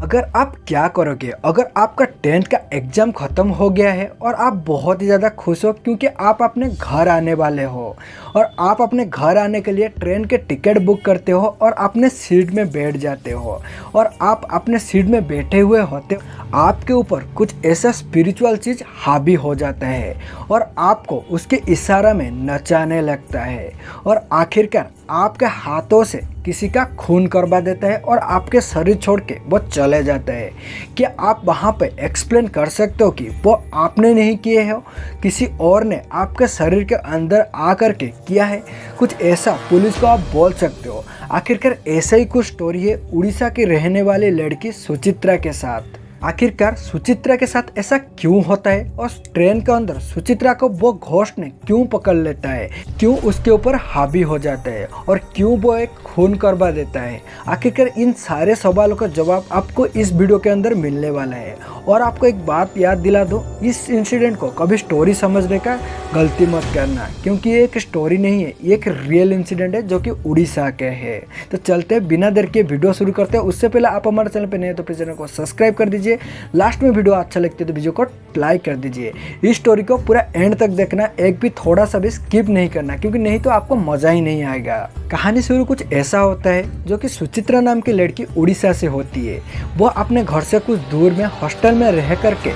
अगर आप क्या करोगे अगर आपका 10th का एग्ज़ाम ख़त्म हो गया है और आप बहुत ही ज़्यादा खुश हो क्योंकि आप अपने घर आने वाले हो और आप अपने घर आने के लिए ट्रेन के टिकट बुक करते हो और अपने सीट में बैठ जाते हो और आप अपने सीट में बैठे हुए होते हो, आपके ऊपर कुछ ऐसा स्पिरिचुअल चीज़ हावी हो जाता है और आपको उसके इशारा में नचाने लगता है और आखिरकार आपके हाथों से किसी का खून करवा देता है और आपके शरीर छोड़ के वो चले जाता है। क्या आप वहाँ पे एक्सप्लेन कर सकते हो कि वो आपने नहीं किए हो, किसी और ने आपके शरीर के अंदर आकर के किया है? कुछ ऐसा पुलिस को आप बोल सकते हो। आखिरकार ऐसा ही कुछ स्टोरी है उड़ीसा की रहने वाली लड़की सुचित्रा के साथ। आखिरकार सुचित्रा के साथ ऐसा क्यों होता है और ट्रेन के अंदर सुचित्रा को वो घोस्ट ने क्यों पकड़ लेता है, क्यों उसके ऊपर हावी हो जाता है और क्यों वो एक खून करवा देता है? आखिरकार इन सारे सवालों का जवाब आपको इस वीडियो के अंदर मिलने वाला है। और आपको एक बात याद दिला दो, इस इंसिडेंट को कभी स्टोरी समझने का गलती मत करना क्योंकि ये एक स्टोरी नहीं है, ये एक रियल इंसिडेंट है जो कि उड़ीसा के है। तो चलते हैं बिना देर के वीडियो शुरू करते हैं। उससे पहले आप हमारे चैनल पर नए तो प्लीज चैनल को सब्सक्राइब कर दीजिए। लास्ट में वीडियो अच्छा लगता है तो वीडियो को लाइक कर दीजिए। इस स्टोरी को पूरा एंड तक देखना, एक भी थोड़ा सा भी स्किप नहीं करना क्योंकि नहीं तो आपको मजा ही नहीं आएगा। कहानी शुरू कुछ ऐसा होता है जो कि सुचित्रा नाम की लड़की उड़ीसा से होती है। वो अपने घर से कुछ दूर में हॉस्टल में रह करके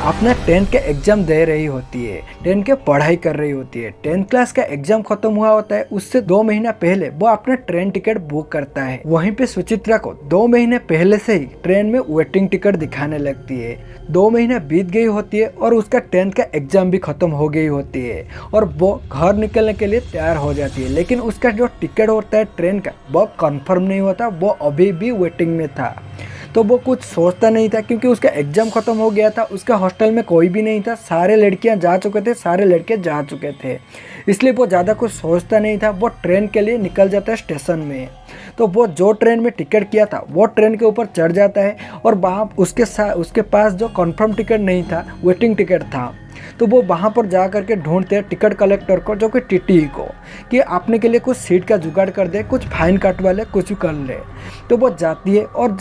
अपना 10th के एग्ज़ाम दे रही होती है, 10th के पढ़ाई कर रही होती है। 10th क्लास का एग्ज़ाम खत्म हुआ होता है, उससे 2 महीना पहले वो अपना ट्रेन टिकट बुक करता है। वहीं पे सुचित्रा को 2 महीने पहले से ही ट्रेन में वेटिंग टिकट दिखाने लगती है। 2 महीने बीत गई होती है और उसका 10th का एग्ज़ाम भी खत्म हो गई होती है और वो घर निकलने के लिए तैयार हो जाती है। लेकिन उसका जो टिकट होता है ट्रेन का वो कन्फर्म नहीं होता, वो अभी भी वेटिंग में था। तो वो कुछ सोचता नहीं था क्योंकि उसका एग्ज़ाम ख़त्म हो गया था, उसका हॉस्टल में कोई भी नहीं था, सारे लड़कियां जा चुके थे, सारे लड़के जा चुके थे। इसलिए वो ज़्यादा कुछ सोचता नहीं था, वो ट्रेन के लिए निकल जाता है स्टेशन में। तो वो जो ट्रेन में टिकट किया था वो ट्रेन के ऊपर चढ़ जाता है और वहाँ उसके पास जो कन्फर्म टिकट नहीं था, वेटिंग टिकट था। तो वो वहाँ पर जा करके ढूंढते हैं टिकट कलेक्टर को, जो कि टीटी को, कि आपने के लिए कुछ सीट का जुगाड़ कर दे, कुछ फाइन कटवा ले, कुछ कर ले। तो वो जाती है और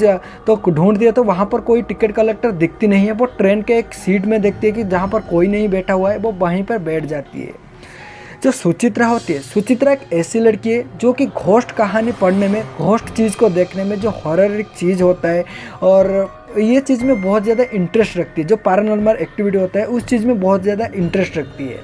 तो ढूंढ दिया तो वहाँ पर कोई टिकट कलेक्टर दिखती नहीं है। वो ट्रेन के एक सीट में देखती है कि जहाँ पर कोई नहीं बैठा हुआ है, वो वहीं पर बैठ जाती है। जो सुचित्रा होती है, सुचित्रा एक ऐसी लड़की है जो कि घोस्ट कहानी पढ़ने में, घोस्ट चीज़ को देखने में, जो हॉररिक चीज़ होता है और ये चीज़ में बहुत ज़्यादा इंटरेस्ट रखती है। जो पैरानॉर्मल एक्टिविटी होता है उस चीज़ में बहुत ज़्यादा इंटरेस्ट रखती है।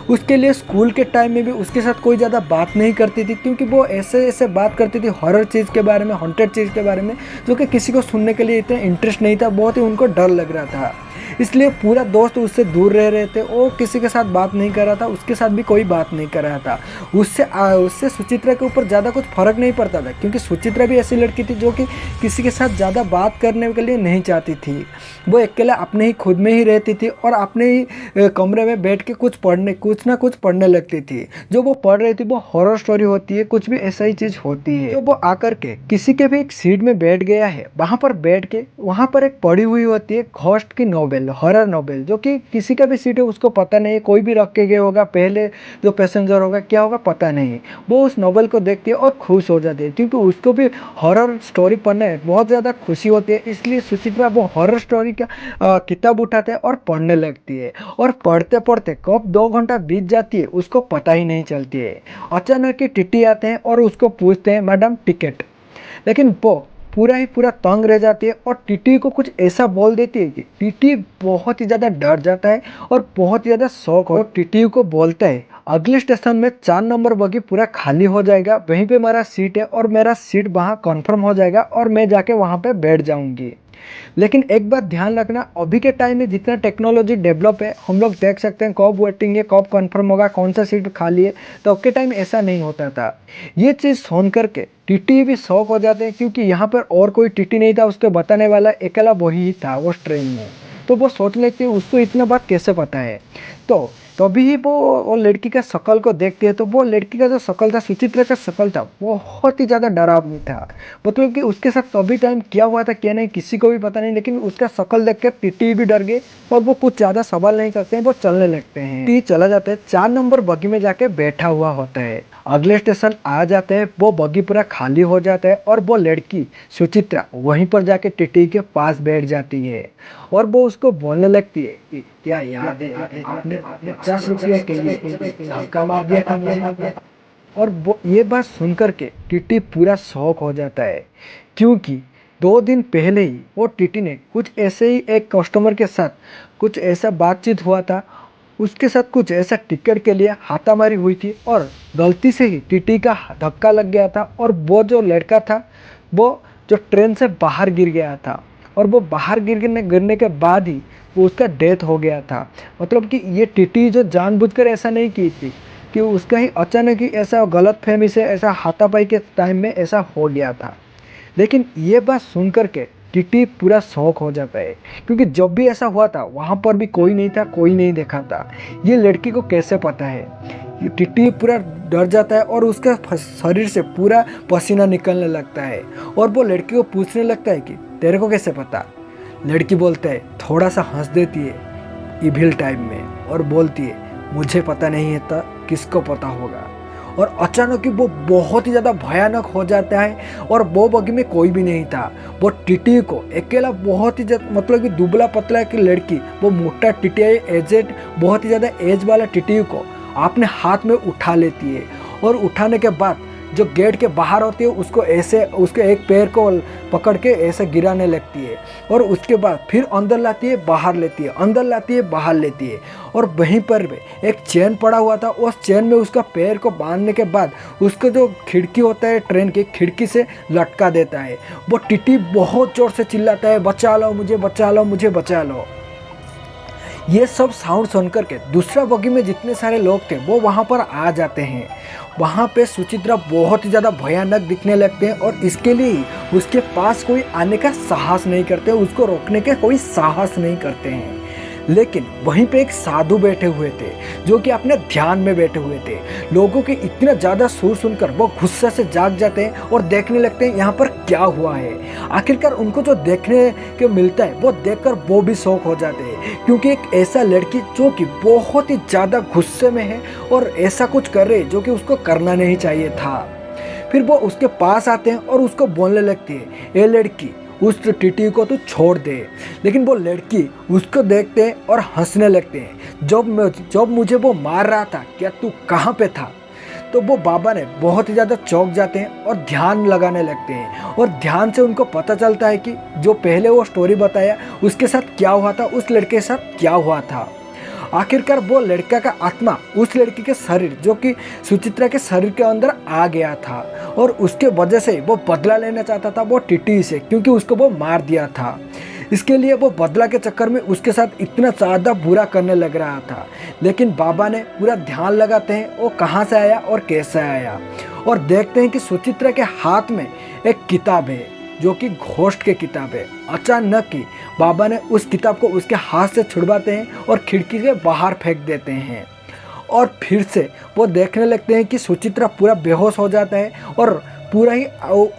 उसके लिए स्कूल के टाइम में भी उसके साथ कोई ज़्यादा बात नहीं करती थी क्योंकि वो ऐसे बात करती थी हॉरर चीज़ के बारे में, हॉन्टेड चीज़ के बारे में, जो कि किसी को सुनने के लिए इतना इंटरेस्ट नहीं था, बहुत ही उनको डर लग रहा था। इसलिए पूरा दोस्त उससे दूर रह रहे थे, वो किसी के साथ बात नहीं कर रहा था, उसके साथ भी कोई बात नहीं कर रहा था। उससे सुचित्रा के ऊपर ज़्यादा कुछ फ़र्क नहीं पड़ता था क्योंकि सुचित्रा भी ऐसी लड़की थी जो कि किसी के साथ ज़्यादा बात करने के लिए नहीं चाहती थी। वो अकेला अपने ही खुद में ही रहती थी और अपने ही कमरे में बैठ के कुछ ना कुछ पढ़ने लगती थी। जो वो पढ़ रही थी वो हॉरर स्टोरी होती है, कुछ भी ऐसा ही चीज़ होती है। तो वो आकर के किसी के भी एक सीट में बैठ गया है, वहाँ पर बैठ के वहाँ पर एक पढ़ी हुई होती है घोस्ट की नॉवेल, हॉरर नॉवेल, जो कि किसी का भी सीट है उसको पता नहीं है, कोई भी रख के गया होगा, पहले जो पैसेंजर होगा क्या होगा पता नहीं। वो उस नॉवेल को देखती है और खुश हो जाती है क्योंकि उसको भी हॉरर स्टोरी पढ़ने में बहुत ज़्यादा खुशी होती है। इसलिए सुचित्रा वो हॉरर स्टोरी का किताब उठाते हैं और पढ़ने लगती है और पढ़ते पढ़ते कब 2 घंटा बीत जाती है उसको पता ही नहीं चलती है। अचानक ही टीटी आते हैं और उसको पूछते हैं मैडम टिकट, लेकिन वो पूरा ही पूरा तंग रह जाती है और टीटी को कुछ ऐसा बोल देती है कि टीटी बहुत ही ज़्यादा डर जाता है और बहुत ही ज़्यादा शौक हो। टीटी को बोलता है अगले स्टेशन में 4 नंबर बगी पूरा खाली हो जाएगा, वहीं पे मेरा सीट है और मेरा सीट वहाँ कन्फर्म हो जाएगा और मैं जाके वहाँ पे बैठ जाऊँगी। लेकिन एक बात ध्यान रखना, अभी के टाइम में जितना टेक्नोलॉजी डेवलप है, हम लोग देख सकते हैं कब वेटिंग है, कब कंफर्म होगा, कौन सा सीट खाली है। तो अब के टाइम ऐसा नहीं होता था। ये चीज़ सुन करके टीटी भी शौक हो जाते हैं क्योंकि यहाँ पर और कोई टीटी नहीं था, उसको बताने वाला अकेला वही था उस ट्रेन में। तो वो सोच लेते हैं उसको इतना बात कैसे पता है। तो तभी ही वो लड़की का शक्ल को देखती है, तो वो लड़की का जो शक्ल था, सुचित्रा का शक्ल था, बहुत ही ज़्यादा डरावनी था। मतलब कि उसके साथ तभी टाइम क्या हुआ था क्या नहीं किसी को भी पता नहीं, लेकिन उसका शक्ल देख के टीटी भी डर गए और वो कुछ ज़्यादा सवाल नहीं करते हैं, वो चलने लगते हैं। टीटी चला जाता है, 4 नंबर बगी में जाके बैठा हुआ होता है। अगले स्टेशन आ जाते हैं, वो बगी पूरा खाली हो जाता है और वो लड़की सुचित्रा वहीं पर जाके टीटी के पास बैठ जाती है और वो उसको बोलने लगती है कि क्या याद है आपने 50 रुपये के लिए धक्का मार दिया था मुझे। और वो ये बात सुनकर के टीटी पूरा शौक हो जाता है, क्योंकि 2 दिन पहले ही वो टीटी ने कुछ ऐसे ही एक कस्टमर के साथ कुछ ऐसा बातचीत हुआ था, उसके साथ कुछ ऐसा टिकट के लिए हाथामारी हुई थी और गलती से ही टीटी का धक्का लग गया था और वो जो लड़का था वो जो ट्रेन से बाहर गिर गया था और वो बाहर गिरने के बाद ही वो उसका डेथ हो गया था। मतलब कि ये टीटी जो जानबूझकर ऐसा नहीं की थी, कि उसका ही अचानक ही ऐसा गलतफहमी से ऐसा हाथापाई के टाइम में ऐसा हो गया था। लेकिन ये बात सुन कर के टीटी पूरा शौक हो जाता है, क्योंकि जब भी ऐसा हुआ था वहाँ पर भी कोई नहीं था, कोई नहीं देखा था। ये लड़की को कैसे पता है? ये टीटी पूरा डर जाता है और उसका शरीर से पूरा पसीना निकलने लगता है और वो लड़की को पूछने लगता है कि तेरे को कैसे पता? लड़की बोलता है, थोड़ा सा हंस देती है इविल टाइम में और बोलती है, मुझे पता नहीं है तो किसको पता होगा। और अचानक ही वो बहुत ही ज़्यादा भयानक हो जाता है और वो बगी में कोई भी नहीं था। वो टीटी को अकेला बहुत ही मतलब कि दुबला पतला की लड़की, वो मोटा टीटी एजेड बहुत ही ज़्यादा एज वाला टीटी को अपने हाथ में उठा लेती है और उठाने के बाद जो गेट के बाहर होती है उसको ऐसे उसके एक पैर को पकड़ के ऐसे गिराने लगती है और उसके बाद फिर अंदर लाती है बाहर लेती है, अंदर लाती है बाहर लेती है। और वहीं पर भी एक चेन पड़ा हुआ था, उस चेन में उसका पैर को बांधने के बाद उसका जो खिड़की होता है ट्रेन की खिड़की से लटका देता है। वो टीटी बहुत ज़ोर से चिल्लाता है, बचा लो मुझे, बचा लो मुझे, बचा लो। ये सब साउंड सुनकर के दूसरा बगी में जितने सारे लोग थे वो वहाँ पर आ जाते हैं। वहाँ पे सुचित्रा बहुत ही ज़्यादा भयानक दिखने लगते हैं और इसके लिए उसके पास कोई आने का साहस नहीं करते, उसको रोकने के कोई साहस नहीं करते हैं। लेकिन वहीं पे एक साधु बैठे हुए थे जो कि अपने ध्यान में बैठे हुए थे। लोगों के इतना ज़्यादा सुर सुनकर वो गुस्से से जाग जाते हैं और देखने लगते हैं यहाँ पर क्या हुआ है। आखिरकार उनको जो देखने को मिलता है वो देखकर वो भी शौक हो जाते हैं, क्योंकि एक ऐसा लड़की जो कि बहुत ही ज़्यादा गुस्से में है और ऐसा कुछ कर रही है जो कि उसको करना नहीं चाहिए था। फिर वो उसके पास आते हैं और उसको बोलने लगती है, ये लड़की उस टीटी को तो छोड़ दे। लेकिन वो लड़की उसको देखते हैं और हंसने लगते हैं, जब मुझे वो मार रहा था क्या तू कहाँ पे था? तो वो बाबा ने बहुत ही ज़्यादा चौंक जाते हैं और ध्यान लगाने लगते हैं और ध्यान से उनको पता चलता है कि जो पहले वो स्टोरी बताया उसके साथ क्या हुआ था, उस लड़के के साथ क्या हुआ था। आखिरकार वो लड़का का आत्मा उस लड़की के शरीर जो कि सुचित्रा के शरीर के अंदर आ गया था और उसके वजह से वो बदला लेना चाहता था वो टीटी से, क्योंकि उसको वो मार दिया था। इसके लिए वो बदला के चक्कर में उसके साथ इतना ज़्यादा बुरा करने लग रहा था। लेकिन बाबा ने पूरा ध्यान लगाते हैं वो कहाँ से आया और कैसे आया और देखते हैं कि सुचित्रा के हाथ में एक किताब है जो कि घोस्ट की किताब है। अचानक ही बाबा ने उस किताब को उसके हाथ से छुड़वाते हैं और खिड़की के बाहर फेंक देते हैं और फिर से वो देखने लगते हैं कि सुचित्रा पूरा बेहोश हो जाता है और पूरा ही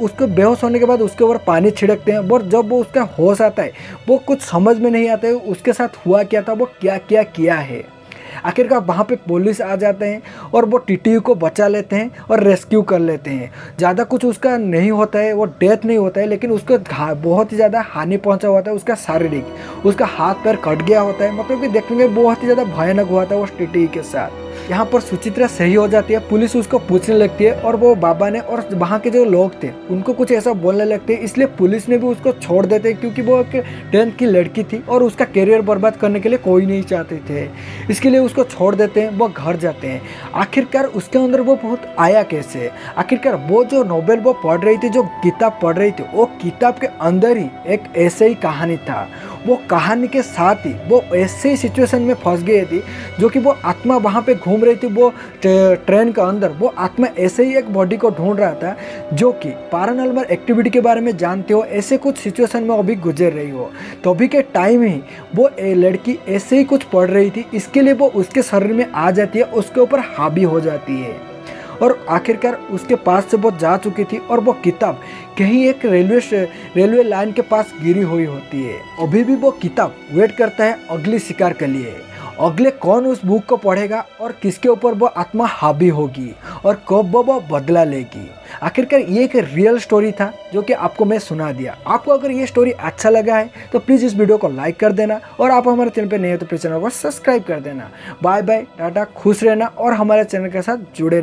उसको बेहोश होने के बाद उसके ऊपर पानी छिड़कते हैं और जब वो उसका होश आता है वो कुछ समझ में नहीं आता है उसके साथ हुआ क्या था, वो क्या क्या किया है। आखिरकार वहाँ पे पुलिस आ जाते हैं और वो टीटी को बचा लेते हैं और रेस्क्यू कर लेते हैं। ज़्यादा कुछ उसका नहीं होता है, वो डेथ नहीं होता है, लेकिन उसको बहुत ही ज़्यादा हानि पहुँचा हुआ था उसका शारीरिक, उसका हाथ पैर कट गया होता है। मतलब कि देखने में बहुत ही ज़्यादा भयानक हुआ था उस टीटी के साथ। यहाँ पर सुचित्रा सही हो जाती है, पुलिस उसको पूछने लगती है और वो बाबा ने और वहाँ के जो लोग थे उनको कुछ ऐसा बोलने लगते हैं, इसलिए पुलिस ने भी उसको छोड़ देते हैं, क्योंकि वो एक 10th की लड़की थी और उसका करियर बर्बाद करने के लिए कोई नहीं चाहते थे। इसके लिए उसको छोड़ देते हैं, वो घर जाते हैं। आखिरकार उसके अंदर वो बहुत आया कैसे? आखिरकार वो जो नोवेल वो पढ़ रही थी, जो किताब पढ़ रही थी, वो किताब के अंदर ही एक ऐसे ही कहानी था। वो कहानी के साथ ही वो ऐसे ही सिचुएशन में फंस गई थी जो कि वो आत्मा वहाँ पे घूम रही थी। वो ट्रेन के अंदर वो आत्मा ऐसे ही एक बॉडी को ढूंढ रहा था जो कि पैरानॉर्मल एक्टिविटी के बारे में जानते हो, ऐसे कुछ सिचुएशन में अभी गुजर रही हो। तो अभी के टाइम ही वो लड़की ऐसे ही कुछ पढ़ रही थी, इसके लिए वो उसके शरीर में आ जाती है, उसके ऊपर हावी हो जाती है और आखिरकार उसके पास से वो जा चुकी थी और वो किताब कहीं एक रेलवे लाइन के पास गिरी हुई होती है। अभी भी वो किताब वेट करता है अगली शिकार के लिए। अगले कौन उस बुक को पढ़ेगा और किसके ऊपर वो आत्मा हावी होगी और कब वो बदला लेगी। आखिरकार ये एक रियल स्टोरी था जो कि आपको मैं सुना दिया। आपको अगर ये स्टोरी अच्छा लगा है तो प्लीज़ इस वीडियो को लाइक कर देना और आप हमारे चैनल पे नए हो तो प्लीज़ चैनल को सब्सक्राइब कर देना। बाय बाय, टाटा, खुश रहना और हमारे चैनल के साथ जुड़े रहना।